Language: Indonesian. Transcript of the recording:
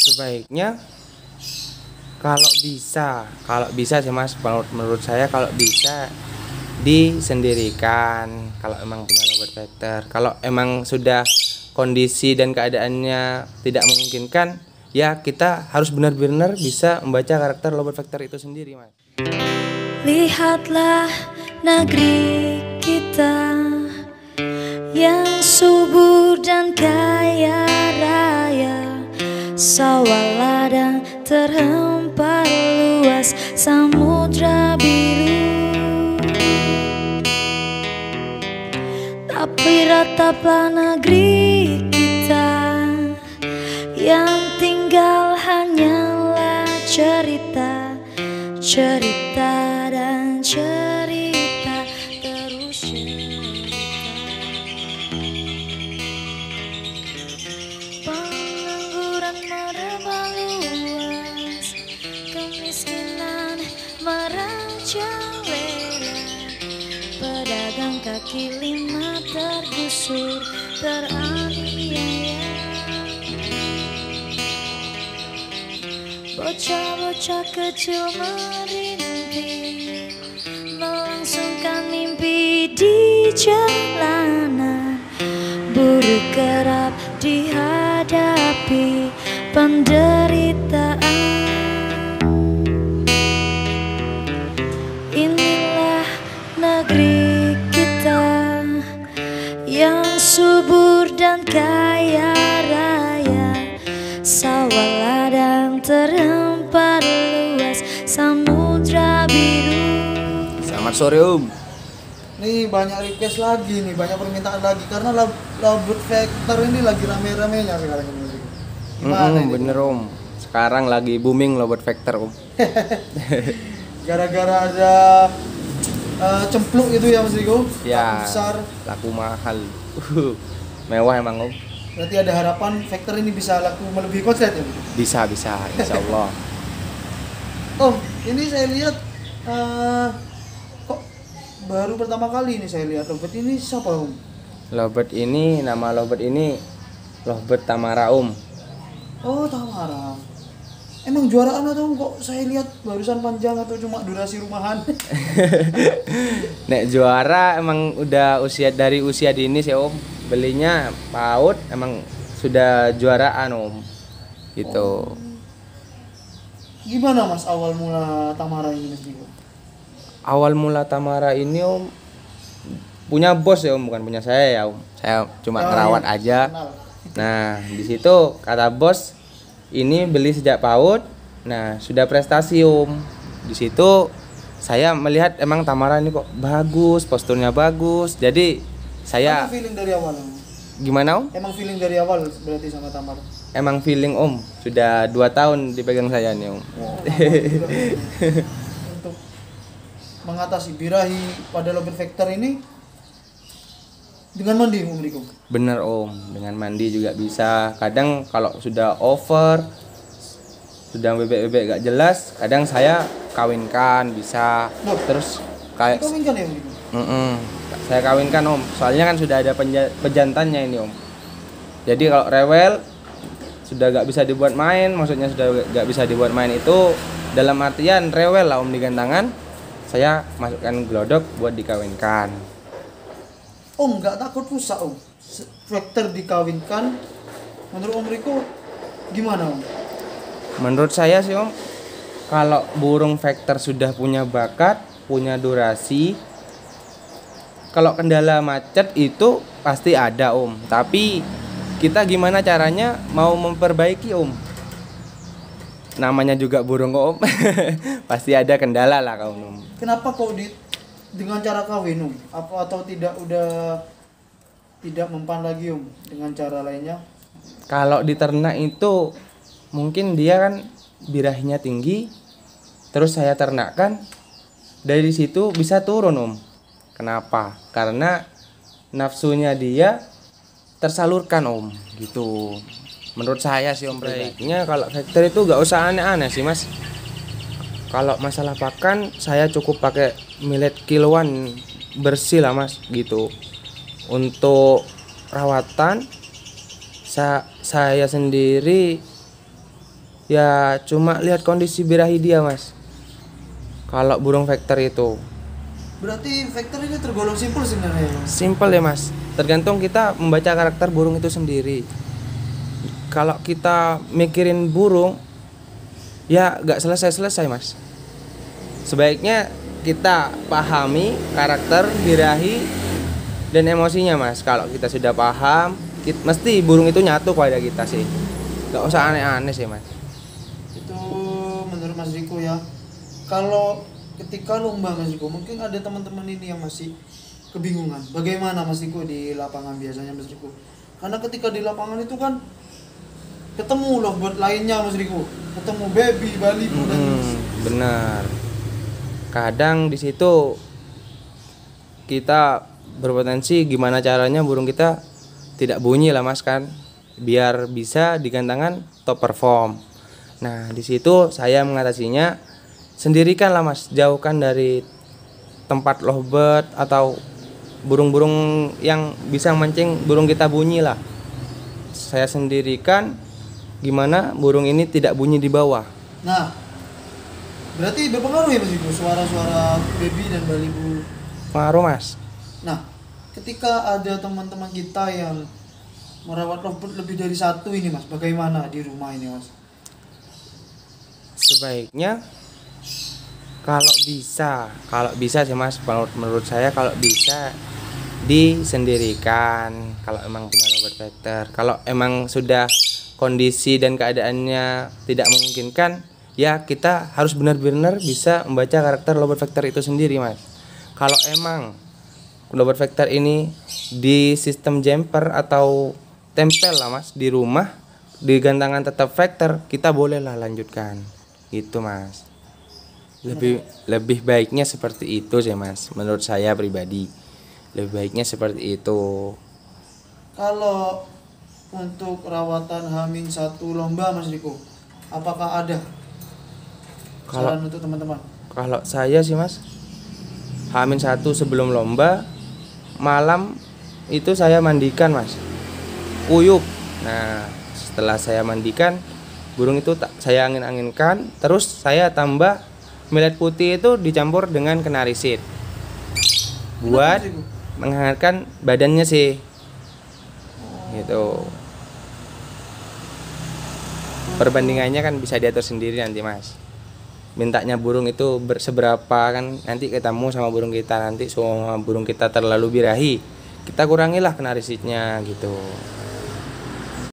Sebaiknya kalau bisa sih mas, menurut saya kalau bisa disendirikan kalau emang punya lowbat vector. Kalau emang sudah kondisi dan keadaannya tidak memungkinkan, ya kita harus benar-benar bisa membaca karakter lowbat vector itu sendiri mas. Lihatlah negeri kita yang subur dan kaya raya, sawah ladang terhampar luas, samudra biru. Tapi rataplah negeri kita yang tinggal hanyalah cerita, cerita dan cerita, terus cerita. Pengangguran merebak luas, kemiskinan merajalela, pedagang kaki lima tergusur, teraniaya. Bocah-bocah kecil merintih, melangsungkan mimpi di jalanan. Buruh kerap dihadapi penderitaan. Inilah negeri kita yang subur dan kaya raya, sawah ladang terhampar luas, samudra biru. Selamat sore om. Nih banyak request lagi nih, banyak permintaan lagi karena lowbat vector ini lagi rame-ramenya sekarang ini. Gimana ini? Bener om, sekarang lagi booming lowbat vector om. Gara-gara ada cempluk itu ya Mas Riko? Ya, Laku besar. laku mahal. Mewah emang om. Berarti ada harapan vector ini bisa laku melebihi konslet ya? Bisa insya Allah. Oh, ini saya lihat kok baru pertama kali ini saya lihat lowbat ini siapa Om? Lowbat ini, nama lowbat ini lowbat Tamara om. Oh, Tamara. Emang juaraan atau kok saya lihat barusan panjang atau cuma durasi rumahan? Nek juara emang udah dari usia dini sih om. Belinya PAUD emang sudah juaraan om. Gitu. Gimana Mas awal mula Tamara ini Mas Riko? Awal mula Tamara ini om punya bos ya om, bukan punya saya ya om. Saya cuma ngerawat iya. aja. Kenal. Nah di situ kata bos ini beli sejak PAUD. Nah sudah prestasi om. Di situ saya melihat emang Tamara ini kok bagus, posturnya bagus. Jadi saya Emang feeling dari awal? gimana om? Emang feeling dari awal berarti sama Tamara? Emang feeling om. Sudah 2 tahun dipegang saya nih om. Untuk mengatasi birahi pada lowbat vector ini dengan mandi Om Riko? Bener om, dengan mandi juga bisa. Kadang kalau sudah over, sudah bebek-bebek gak jelas, kadang saya kawinkan bisa. Loh, Terus kayak dikawinkan ya Om Riko? saya kawinkan om. Soalnya kan sudah ada pejantannya ini om. Jadi kalau rewel sudah gak bisa dibuat main, maksudnya sudah gak bisa dibuat main itu dalam artian rewel lah om, digantangan. Saya masukkan glodok buat dikawinkan. Om nggak takut rusak Om? Vector dikawinkan, menurut Om Riko gimana Om? Menurut saya sih om, kalau burung vector sudah punya bakat, punya durasi, kalau kendala macet itu pasti ada om. Tapi kita gimana caranya mau memperbaiki om? Namanya juga burung kok om. Pasti ada kendala lah kaum om. Kenapa kok dengan cara kawin Om? Apa atau udah tidak mempan lagi Om dengan cara lainnya? Kalau di ternak itu mungkin dia kan birahinya tinggi, terus saya ternakkan, dari situ bisa turun om. Kenapa? Karena nafsunya dia tersalurkan om, gitu. Menurut saya sih om, baiknya kalau vector itu gak usah aneh-aneh sih mas. Kalau masalah pakan saya cukup pakai millet kiloan bersih lah mas, gitu. Untuk rawatan saya sendiri Ya cuma lihat kondisi birahi dia mas. Kalau burung vektor itu Berarti vektor ini tergolong simpel sebenarnya ya, Mas? simple ya mas. Tergantung kita membaca karakter burung itu sendiri. Kalau kita mikirin burung, ya gak selesai-selesai mas. Sebaiknya kita pahami karakter birahi dan emosinya mas. Kalau kita sudah paham, mesti burung itu nyatu pada kita sih. Gak usah aneh-aneh sih mas. Itu menurut Mas Riko ya. Kalau ketika lomba Mas Riko, mungkin ada teman-teman ini yang masih kebingungan. Bagaimana Mas Riko di lapangan biasanya Mas Riko? Karena ketika di lapangan itu kan ketemu loh buat lainnya Mas Riko. Ketemu baby, balibu dan Benar. Kadang di situ kita berpotensi gimana caranya burung kita tidak bunyi lah mas kan, biar bisa digantangan top perform. Nah di situ saya mengatasinya sendirikan lah mas, jauhkan dari tempat lovebird atau burung-burung yang bisa mancing burung kita bunyi lah. Saya sendirikan gimana burung ini tidak bunyi di bawah. Nah, berarti berpengaruh ya Mas Riko suara-suara baby dan balibu. Pengaruh mas. Nah, ketika ada teman-teman kita yang merawat lovebird lebih dari satu ini Mas, bagaimana di rumah ini Mas? Sebaiknya kalau bisa sih mas, menurut saya kalau bisa disendirikan kalau emang punya lovebird vector. Kalau emang sudah kondisi dan keadaannya tidak memungkinkan, ya kita harus benar-benar bisa membaca karakter lovebird vector itu sendiri mas. Kalau emang lovebird vector ini di sistem jumper atau tempel lah mas di rumah, di gantangan tetap vector, kita bolehlah lanjutkan gitu mas. Lebih baiknya seperti itu sih mas, menurut saya pribadi lebih baiknya seperti itu. Kalau untuk rawatan H-1 lomba Mas Riko, apakah ada saran untuk teman-teman? Kalau saya sih mas, H-1 sebelum lomba malam itu saya mandikan mas, uyup. Nah setelah saya mandikan burung itu saya angin-anginkan, terus saya tambah millet putih itu dicampur dengan kenarisit buat menghangatkan badannya sih gitu. Perbandingannya kan bisa diatur sendiri nanti mas, mintanya burung itu seberapa kan, nanti ketemu sama burung kita. Nanti semua burung kita terlalu birahi, kita kurangilah kenarisitnya gitu.